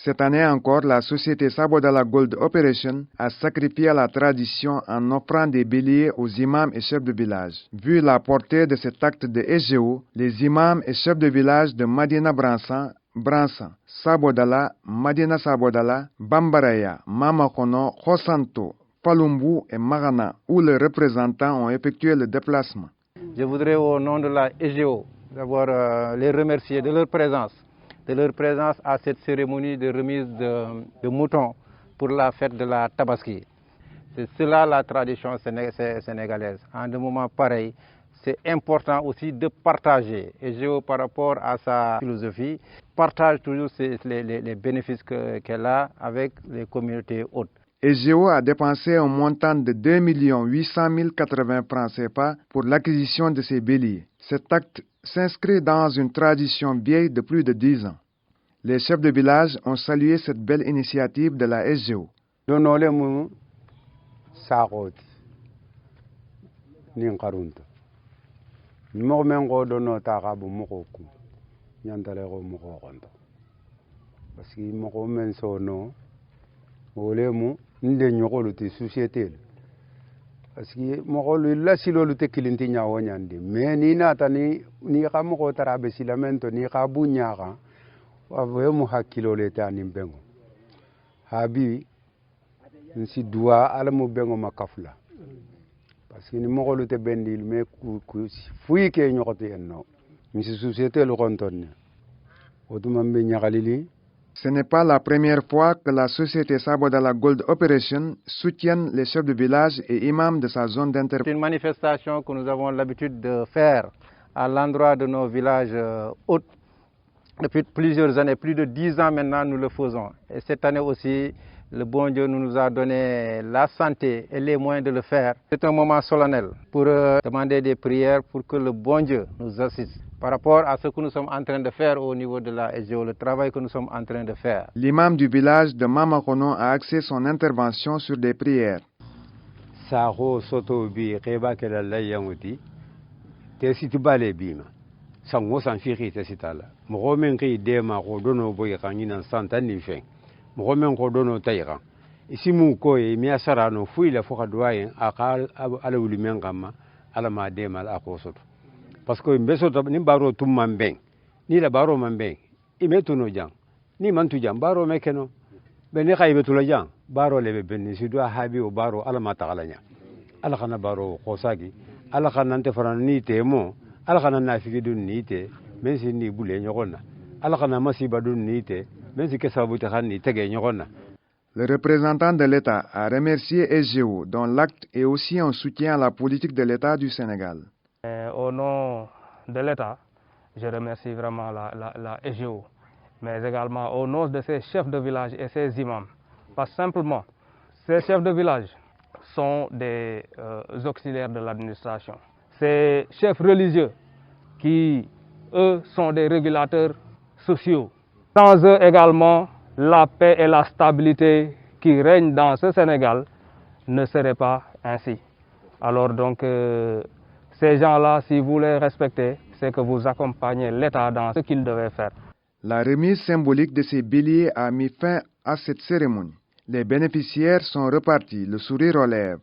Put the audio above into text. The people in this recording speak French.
Cette année encore, la société Sabodala Gold Operation a sacrifié la tradition en offrant des béliers aux imams et chefs de village. Vu la portée de cet acte de SGO, les imams et chefs de village de Madina Bransan, Sabodala, Madina Sabodala, Bambaraya, Mamakono, Khosanto, Palumbu et Magana, où les représentants ont effectué le déplacement. Je voudrais au nom de la SGO d'abord les remercier de leur présence à cette cérémonie de remise de moutons pour la fête de la Tabaski. C'est cela la tradition sénégalaise. En un moment pareil, c'est important aussi de partager. SGO, par rapport à sa philosophie, partage toujours les bénéfices qu'elle a avec les communautés hautes. SGO a dépensé un montant de 2 800 080 francs CFA pour l'acquisition de ces béliers. Cet acte s'inscrit dans une tradition vieille de plus de 10 ans. Les chefs de village ont salué cette belle initiative de la SGO. Parce que mɔgɔ la silolu te kilinti nyawo nyandi mais ni nata ni ka mɔgɔ tara be silamento ni ka bunya ka wa mu hakilo le tani bengo habi nsi dua ala mu bengo makafla parce que ni mɔgɔ lu te bendil mais ku fuyi ke nyokoti enno nsi société lu kontone oduma be nyagalili. Ce n'est pas la première fois que la société Sabodala Gold Operation soutient les chefs de village et imams de sa zone d'intervention. C'est une manifestation que nous avons l'habitude de faire à l'endroit de nos villages hôtes. Depuis plusieurs années, plus de 10 ans maintenant, nous le faisons. Et cette année aussi, le bon Dieu nous a donné la santé et les moyens de le faire. C'est un moment solennel pour demander des prières pour que le bon Dieu nous assiste. Par rapport à ce que nous sommes en train de faire au niveau de la SGO, le travail que nous sommes en train de faire. L'imam du village de Mamakono a axé son intervention sur des prières. Saho soto bi keba kala layanguti te situbale bima sango san firi te sitala mo men ki dema ko dono boy kanina santa ni fe mo men ko dono tayra isimu ko e mi asara no fuila fo kadwaye akal ala wuli men gamma ala ma dema ala ko soto parce que mbeso ni baro tumma ben ni la baro man ben imetu no jang ni mantu jang baro mekeno beni khaybetu la jang baro lebe ben si do habi o baro ala ma tagalanya ala kana baro khosagi ala kana nte farani temo ala kana nafigi dun nite men si ni bule nyogona ala kana masiba dun nite men si kesabu te khani tege nyogona. Le représentant de l'État a remercié SGO dont l'acte est aussi un soutien à la politique de l'État du Sénégal. Au nom de l'État, je remercie vraiment la SGO, mais également au nom de ces chefs de village et ces imams. Parce que simplement, ces chefs de village sont des auxiliaires de l'administration. Ces chefs religieux qui, eux, sont des régulateurs sociaux. Sans eux également, la paix et la stabilité qui règnent dans ce Sénégal ne seraient pas ainsi. Alors donc, ces gens-là, si vous les respectez, c'est que vous accompagnez l'État dans ce qu'il devait faire. La remise symbolique de ces béliers a mis fin à cette cérémonie. Les bénéficiaires sont repartis, le sourire aux lèvres.